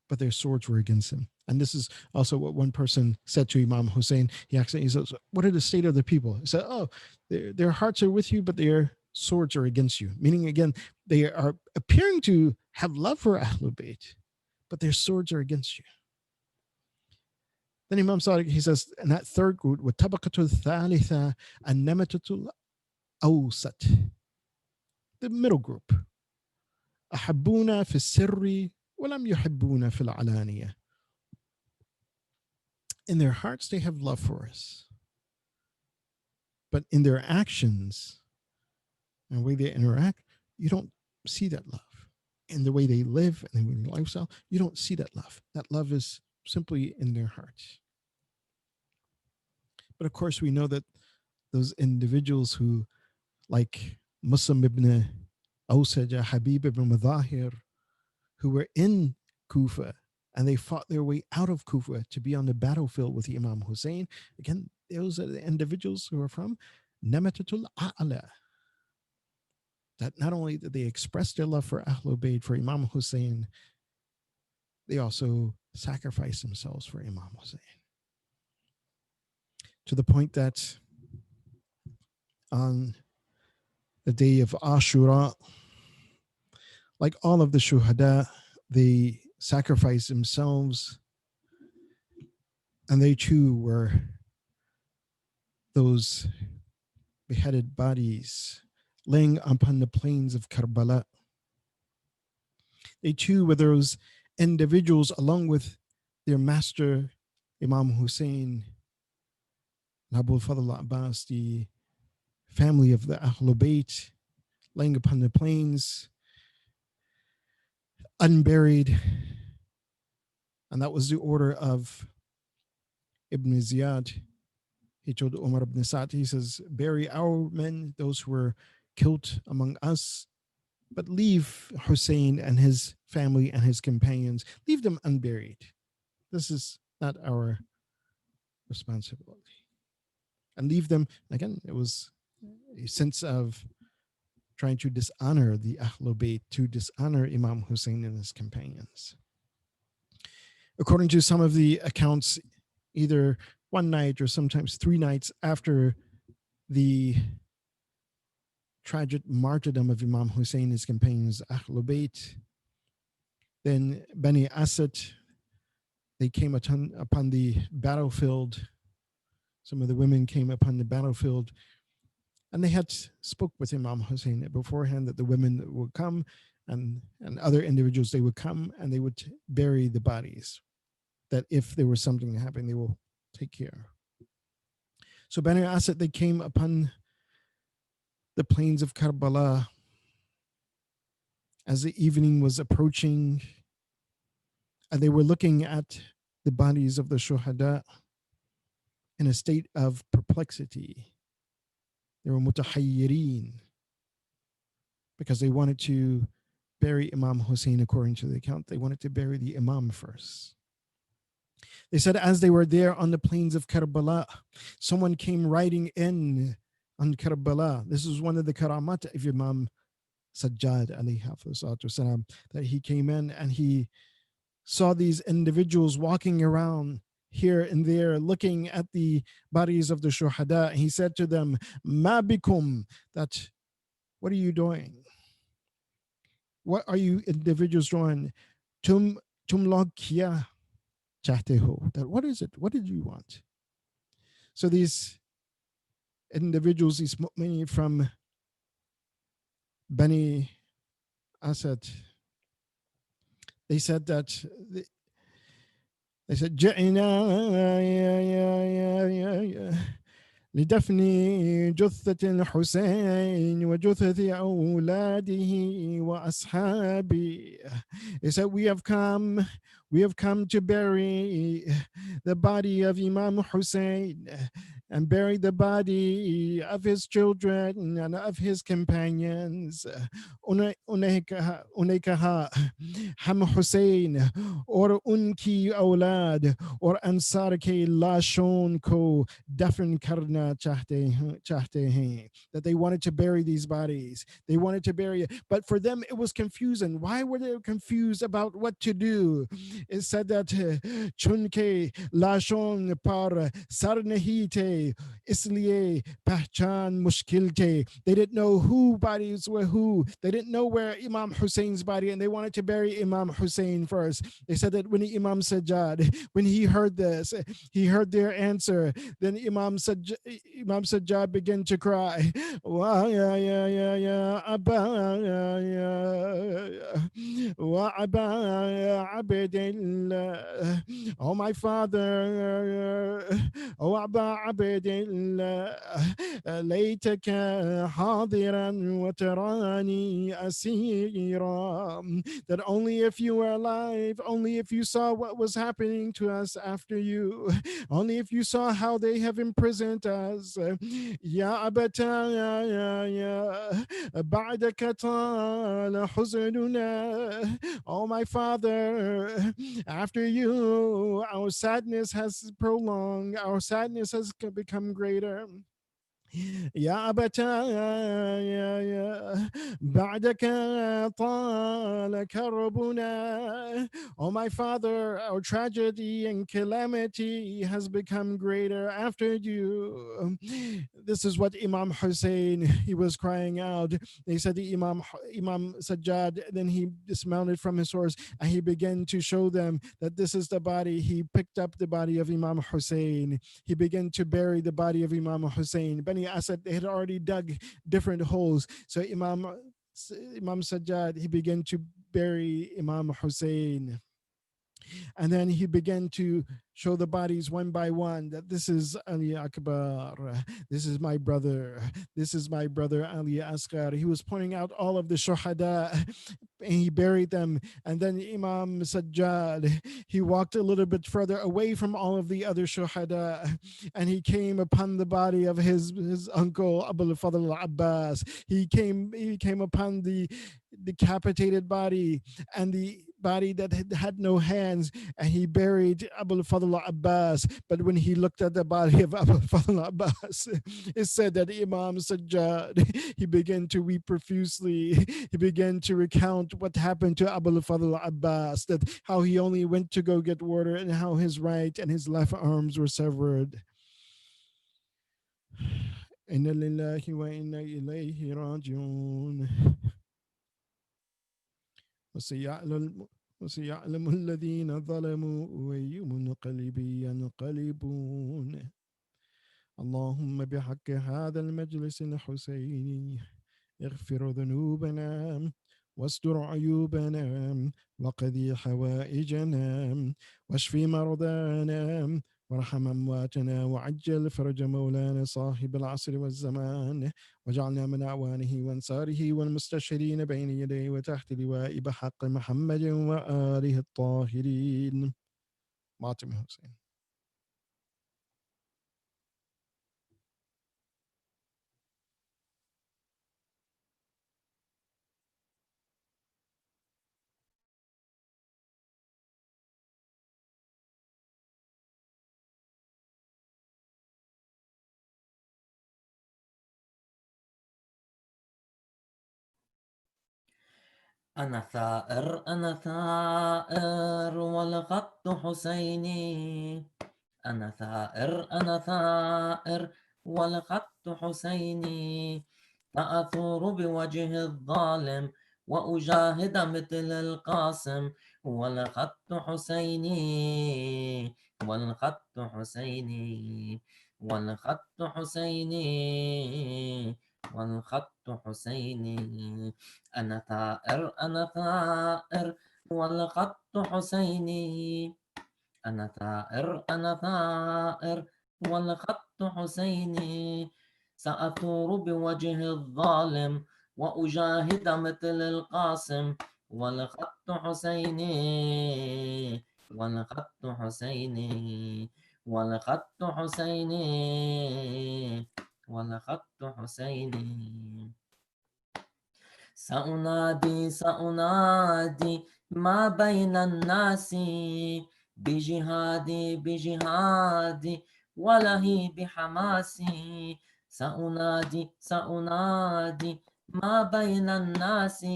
but their swords were against him. And this is also what one person said to Imam Hussein. He says, what are the state of the people? He said, oh, their hearts are with you, but their swords are against you. Meaning, again, they are appearing to have love for Ahlul Bayt, but their swords are against you. Then Imam Sadiq, he says, in that third group, وَتَبَقَةُ الثَّالِثَةِ النَّمَةُ الْأَوْسَطِ, the middle group. أَحَبُّونَ فِي السِّرِّ وَلَمْ يُحِبُّونَ فِي الْعَلَانِيَةِ. In their hearts, they have love for us. But in their actions and the way they interact, you don't see that love. In the way they live and the way they lifestyle, you don't see that love. That love is simply in their hearts. But of course, we know that those individuals who, like Muslim ibn Awsaja, Habib ibn Madahir, who were in Kufa and they fought their way out of Kufa to be on the battlefield with Imam Hussein. Again, those are the individuals who are from Namatatul A'la. That not only did they express their love for Ahlul Bayt, for Imam Hussein, they also sacrificed themselves for Imam Hussein. To the point that on the day of Ashura, like all of the shuhada, they sacrificed themselves, and they too were those beheaded bodies laying upon the plains of Karbala. They too were those individuals, along with their master Imam Hussein, Abu Fadl Abbas, the family of the Ahlul Bayt, laying upon the plains, unburied. And that was the order of Ibn Ziyad. He told Umar ibn Sa'd, he says, bury our men, those who were killed among us, but leave Hussein and his family and his companions, leave them unburied. This is not our responsibility. And leave them, again, it was a sense of trying to dishonor the Ahlul Bayt, to dishonor Imam Hussein and his companions. According to some of the accounts, either one night or sometimes 3 nights after the tragic martyrdom of Imam Hussein and his companions, Ahlul Bayt, then Bani Asad, they came upon the battlefield. Some of the women came upon the battlefield, and they had spoke with Imam Hussein beforehand that the women would come and other individuals, they would come and they would bury the bodies, that if there was something happening, they will take care. So Bani Asad, they came upon the plains of Karbala as the evening was approaching, and they were looking at the bodies of the shuhada in a state of perplexity. They were mutahayyirin, because they wanted to bury Imam Hussein according to the account. They wanted to bury the Imam first. They said as they were there on the plains of Karbala, someone came riding in on Karbala. This is one of the karamat of Imam Sajjad alayhi wasalam, that he came in and he saw these individuals walking around here and there looking at the bodies of the shuhada. He said to them, ma bikum, that what are you doing? What are you individuals doing? Tum log kiya chahte ho, that what is it? What did you want? So these individuals, these mu'mini from Bani Asad, they said that they said جئنا لدفن جثة الحسين وجثث أولاده وأصحابه. They said we have come to bury the body of Imam Hussein and bury the body of his children and of his companions. उन्हें हम हुसैन और उनकी औलाद और अंसार के लाशों को दफन करना चाहते हैं. That they wanted to bury these bodies. They wanted to bury it. But for them, it was confusing. Why were they confused about what to do? It said that chunke लाशों par सर नहीं थे, इसलिए पहचान मुश्किल थे. They didn't know who bodies were who. They didn't know where Imam Hussein's body, and they wanted to bury Imam Hussein first. They said that when Imam Sajjad, when he heard this, he heard their answer. Then Imam Sajjad began to cry. Wa ya ya ya ya Abba ya wa Abba ya Abdillah. Oh my father, oh Abba Abdillah, ليتك حاضرا وتراني أسيرا. That only if you were alive, only if you saw what was happening to us after you, only if you saw how they have imprisoned us. يا أبتا يا بعدك طال حزننا. Oh my father, after you, our sadness has prolonged, our sadness has become greater. يا أبتاه بعدك طال كربنا. Oh my father, our tragedy and calamity has become greater after you. This is what Imam Hussein, he was crying out. They said the Imam Sajjad, then he dismounted from his horse and he began to show them that this is the body. He picked up the body of Imam Hussein. He began to bury the body of Imam Hussein. Bani Asad, they had already dug different holes. So Imam Sajjad, he began to bury Imam Hussein. And then he began to show the bodies one by one that this is Ali Akbar, this is my brother, this is my brother Ali Asghar. He was pointing out all of the shuhada and he buried them. And then Imam Sajjad, he walked a little bit further away from all of the other shuhada and he came upon the body of his uncle Abul Fadl al-Abbas. He came upon the decapitated body and the body that had no hands, and he buried Abul Fadl al-Abbas. But when he looked at the body of Abul Fadl al-Abbas, it said that Imam Sajjad, he began to weep profusely. He began to recount what happened to Abul Fadl al-Abbas, that how he only went to go get water and how his right and his left arms were severed. Inna lillahi wa inna ilayhi raji'un. وسيعلم الذين ظلموا أي منقلب ينقلبون. اللهم بحق هذا المجلس الحسيني اغفر ذنوبنا واستر عيوبنا وقضي حوائجنا واشف مرضانا وارحم أمواتنا وعجل فرج مولانا صاحب العصر والزمان واجعلنا من أعوانه وأنصاره والمستشهدين بين يديه وتحت لواء بحق محمد وآله الطاهرين. ماتم حسين. أنا ثائر والخط حسيني. أنا ثائر والخط حسيني. فأثور بوجه الظالم وأجاهد مثل القاسم. والخط حسيني والخط حسيني والخط حسيني والخط حسيني. أنا ثائر أنا ثائر والخط حسيني. أنا ثائر أنا ثائر والخط حسيني. سأثور بوجه الظالم وأجاهد مثل القاسم. والخط حسيني والخط حسيني والخط حسيني والخط حسيني. سأنادي سأنادي ما بين الناس بجهادي بجهادي ولهي بحماسي. سأنادي سأنادي ما بين الناس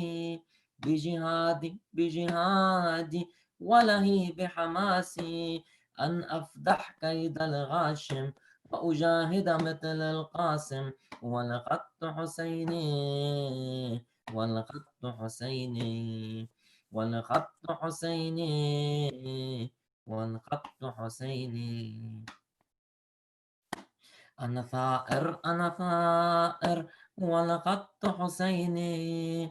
بجهادي بجهادي ولهي بحماسي. أن أفدح كيد الغاشم وأجاهد مثل القاسم. والخط حسيني والخط حسيني والخط حسيني والخط حسيني. أنا ثائر أنا ثائر والخط حسيني.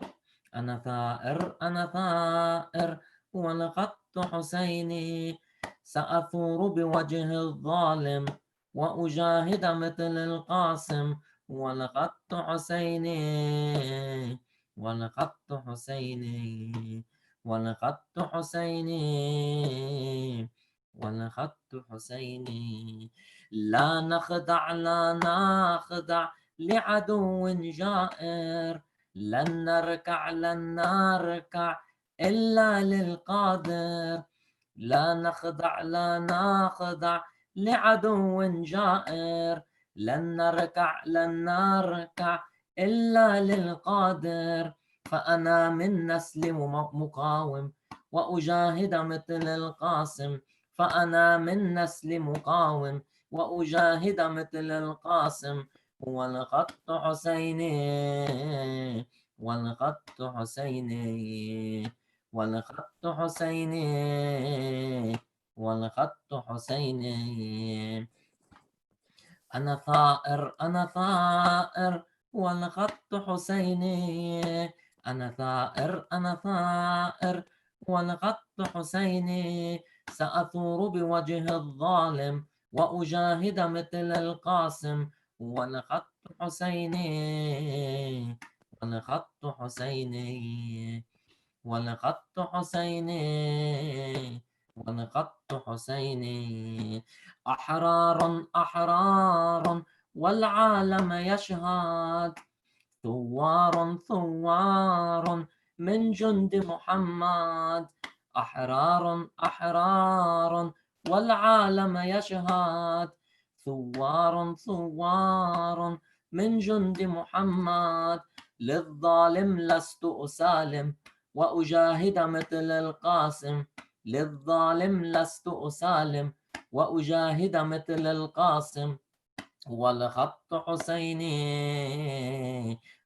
أنا ثائر أنا ثائر والخط حسيني. سأثور بوجه الظالم وأجاهد مثل القاسم. والخط حسيني والخط حسيني والخط حسيني والخط حسيني. لا نخضع لا نخضع لعدو جائر. لن نركع لن نركع إلا للقادر. لا نخضع لا نخضع لعدو جائر. لن نركع إلا للقادر. فأنا من نسل مقاوم وأجاهد مثل القاسم. فأنا من نسل مقاوم وأجاهد مثل القاسم. والخط حسيني والخط حسيني والخط حسيني والخط حسيني. أنا ثائر أنا ثائر والخط حسيني. أنا ثائر أنا ثائر والخط حسيني. سأثور بوجه الظالم وأجاهد مثل القاسم. والخط حسيني والخط حسيني والخط حسيني والخط حسيني. أحرار أحرار والعالم يشهد. ثوار ثوار من جند محمد. أحرار أحرار والعالم يشهد. ثوار ثوار من جند محمد. للظالم لست أسالم وأجاهد مثل القاسم. للظالم لست أسالم وأجاهد مثل القاسم. والخط حسيني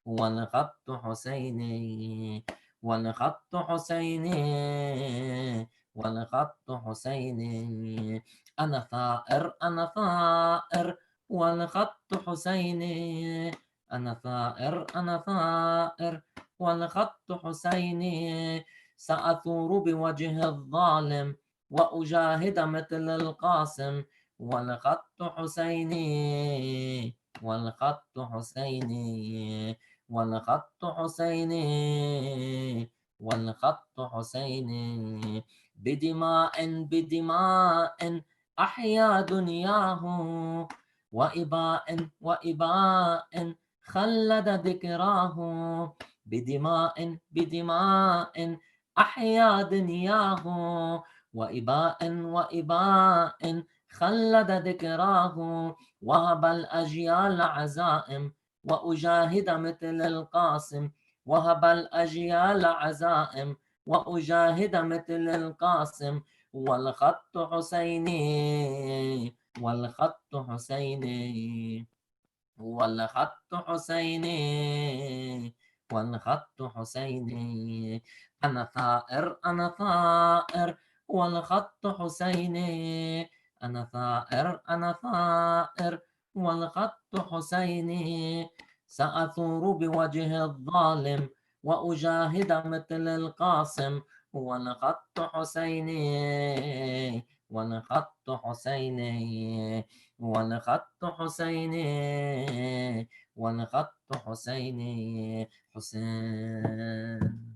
والخط حسيني والخط حسيني والخط حسيني. أنا ثائر أنا ثائر والخط حسيني. أنا ثائر أنا ثائر والخط حسيني. سأثور بوجه الظالم وأجاهد مثل القاسم. والخط حسيني والخط حسيني والخط حسيني والخط حسيني. بدماء بدماء أحيا دنياه. وإباء وإباء خلد ذكراه. بدماء بدماء أحيا دنياه. وإباء وإباء خلد ذكراه. وهب الأجيال عزائم وأجاهد مثل القاسم. وهب الأجيال عزائم وأجاهد مثل القاسم. والخط حسيني والخط حسيني والخط حسيني والخط حسيني. أنا ثائر أنا ثائر والخط حسيني. أنا ثائر أنا ثائر والخط حسيني. سأثور بوجه الظالم وأجاهد مثل القاسم ونخط حسيني ونخط حسيني ونخط حسيني ونخط حسيني حسين.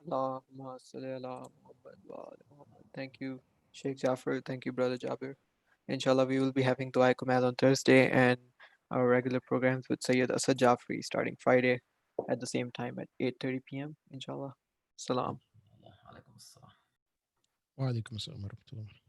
Allahumma salli ala Muhammad wa ali Muhammad. Thank you, Sheikh Jafar. Thank you, Brother Jabir. Inshallah, we will be having Dua Kamal on Thursday and our regular programs with Sayyid Asad Jafri starting Friday at the same time at 8:30 p.m. Inshallah. Salam. عليكم السلام. وعليكم السلام ورحمة الله.